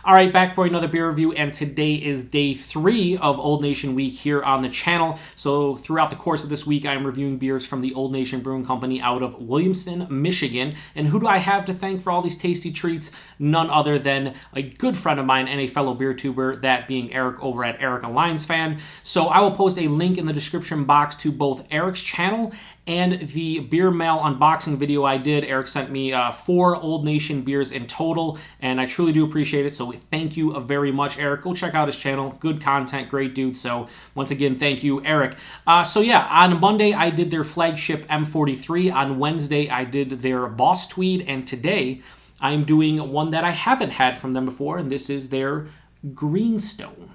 All right, back for another beer review, and today is day 3 of Old Nation Week here on the channel. So throughout the course of this week, I am reviewing beers from the Old Nation Brewing Company out of Williamston, Michigan. And who do I have to thank for all these tasty treats? None other than a good friend of mine and a fellow beer tuber, that being Eric over at EricALionsFan. So I will post a link in the description box to both Eric's channel and the beer mail unboxing video I did. Eric sent me 4 Old Nation beers in total, and I truly do appreciate it. So thank you very much, Eric. Go check out his channel. Good content, great dude. So once again, thank you, Eric. So yeah, on Monday, I did their flagship M43. On Wednesday, I did their Boss Tweed, and today, I'm doing one that I haven't had from them before, and this is their Greenstone.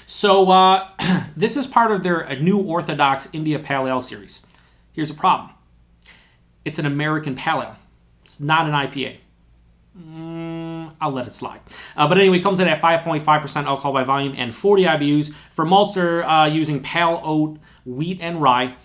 So this is part of their new Orthodox India Pale Ale series. Here's a problem. It's an American Pale Ale. It's not an IPA. I'll let it slide. But anyway, it comes in at 5.5% alcohol by volume and 40 IBUs. For malts, they're using pale oat, wheat, and rye.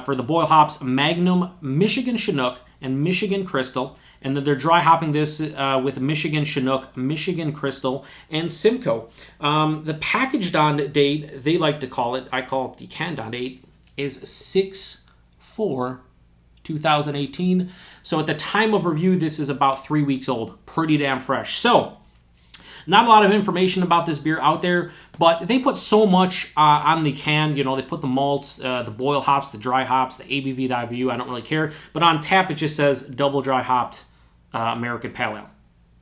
For the boil hops, Magnum, Michigan Chinook, and Michigan Crystal. And then they're dry hopping this with Michigan Chinook, Michigan Crystal, and Simcoe. The packaged on date, they like to call it, I call it the canned on date, is 6/4/2018. So at the time of review, this is about 3 weeks old. Pretty damn fresh. So not a lot of information about this beer out there, but they put so much on the can. You know, they put the malts, the boil hops, the dry hops, the ABV, the IBU. I don't really care. But on tap, it just says double dry hopped American Pale Ale.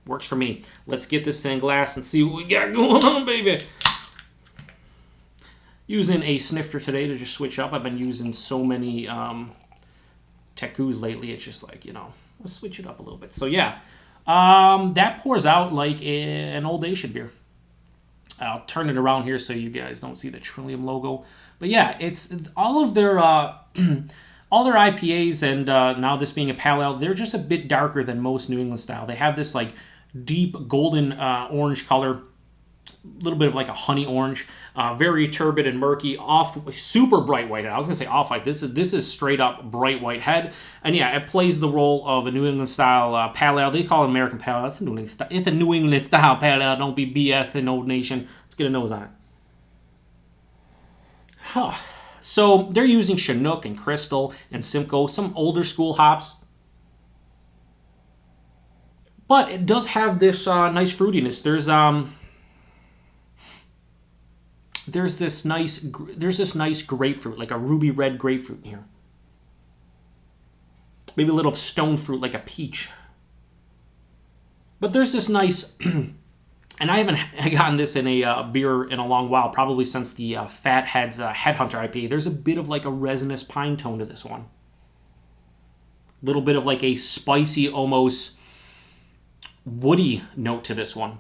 Works for me. Let's get this in glass and see what we got going on, baby. Using a snifter today to just switch up. I've been using so many Tekus lately. It's just like, you know, let's switch it up a little bit. So yeah. That pours out like an Old Nation beer. I'll turn it around here so you guys don't see the Trillium logo. But yeah, it's all of their all their IPAs, and now this being a pale ale, they're just a bit darker than most New England style. They have this like deep golden orange color, a little bit of like a honey orange, very turbid and murky, super bright white head. I was gonna say off white. This is straight up bright white head, and yeah, it plays the role of a New England style pale ale. They call it American Pale Ale. It's a New England style pale ale. Don't be BS in Old Nation. Let's get a nose on it. Huh. So they're using Chinook and Crystal and Simcoe, some older school hops. But it does have this nice fruitiness. There's this nice grapefruit, like a ruby red grapefruit in here. Maybe a little stone fruit, like a peach. But there's this nice, and I haven't gotten this in a beer in a long while, probably since the Fathead's Headhunter IPA. There's a bit of like a resinous pine tone to this one. A little bit of like a spicy, almost woody note to this one.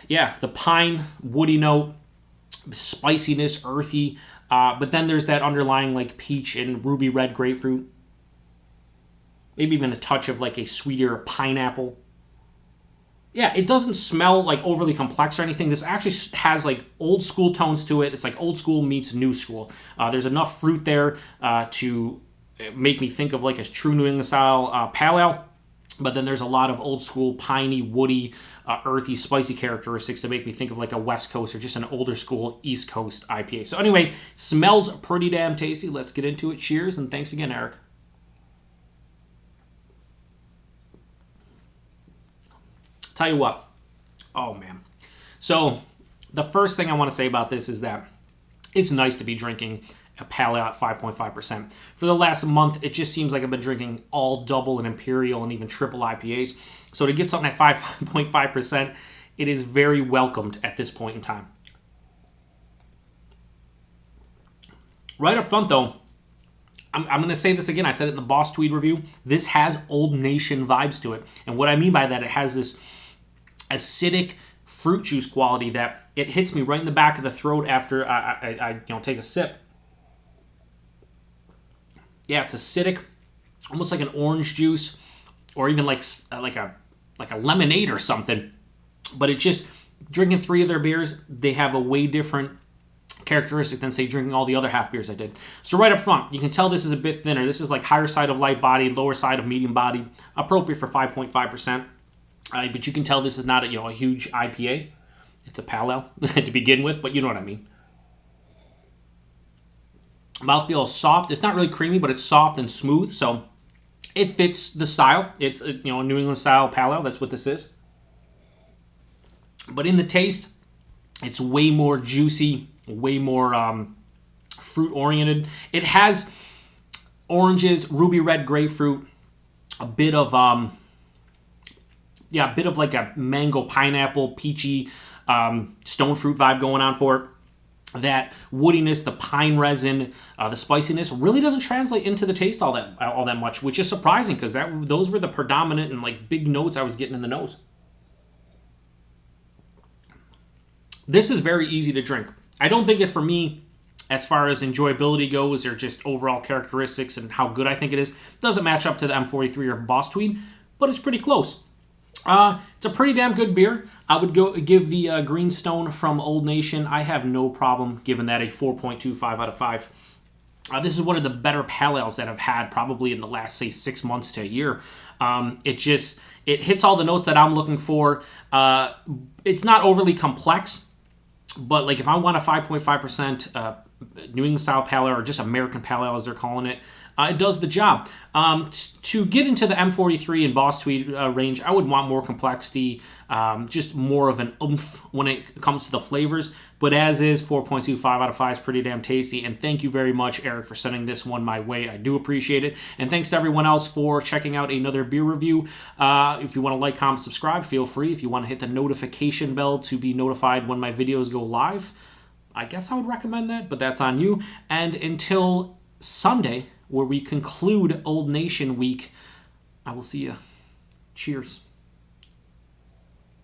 Yeah, the pine, woody note, spiciness, earthy, but then there's that underlying like peach and ruby red grapefruit. Maybe even a touch of like a sweeter pineapple. Yeah, it doesn't smell like overly complex or anything. This actually has like old school tones to it. It's like old school meets new school. There's enough fruit there to make me think of like a true New England style pale ale. But then there's a lot of old school, piney, woody, earthy, spicy characteristics to make me think of like a West Coast or just an older school East Coast IPA. So anyway, smells pretty damn tasty. Let's get into it. Cheers, and thanks again, Eric. Tell you what. Oh, man. So the first thing I want to say about this is that it's nice to be drinking a pale ale at 5.5%. For the last month, it just seems like I've been drinking all double and Imperial and even triple IPAs. So to get something at 5.5%, it is very welcomed at this point in time. Right up front, though, I'm going to say this again. I said it in the Boss Tweed review. This has Old Nation vibes to it. And what I mean by that, it has this acidic fruit juice quality that it hits me right in the back of the throat after I take a sip. Yeah, it's acidic, almost like an orange juice, or even like a lemonade or something. But it just, drinking 3 of their beers, they have a way different characteristic than, say, drinking all the other half beers I did. So right up front, you can tell this is a bit thinner. This is like higher side of light body, lower side of medium body, appropriate for 5.5%. But you can tell this is not a huge IPA. It's a pale ale to begin with, but you know what I mean. Mouthfeel is soft. It's not really creamy, but it's soft and smooth, so it fits the style. It's a New England style pale ale. That's what this is. But in the taste, it's way more juicy, way more fruit oriented. It has oranges, ruby red grapefruit, a bit of like a mango, pineapple, peachy, stone fruit vibe going on for it. That woodiness, the pine resin, the spiciness really doesn't translate into the taste all that much, which is surprising because those were the predominant and like big notes I was getting in the nose. This is very easy to drink. I don't think it, for me, as far as enjoyability goes or just overall characteristics and how good I think it is, doesn't match up to the M43 or Boss Tweed, but it's pretty close. It's a pretty damn good beer. I would give the Greenstone from Old Nation. I have no problem giving that a 4.25 out of 5. This is one of the better pale ales that I've had probably in the last, say, 6 months to a year. It hits all the notes that I'm looking for. It's not overly complex. But like if I want a 5.5% New England style pale ale or just American pale ale as they're calling it, it does the job. To get into the M43 and Boss Tweed range, I would want more complexity, just more of an oomph when it comes to the flavors. But as is, 4.25 out of 5 is pretty damn tasty. And thank you very much, Eric, for sending this one my way. I do appreciate it. And thanks to everyone else for checking out another beer review. If you want to like, comment, subscribe, feel free. If you want to hit the notification bell to be notified when my videos go live, I guess I would recommend that, but that's on you. And until Sunday, where we conclude Old Nation Week, I will see you. Cheers.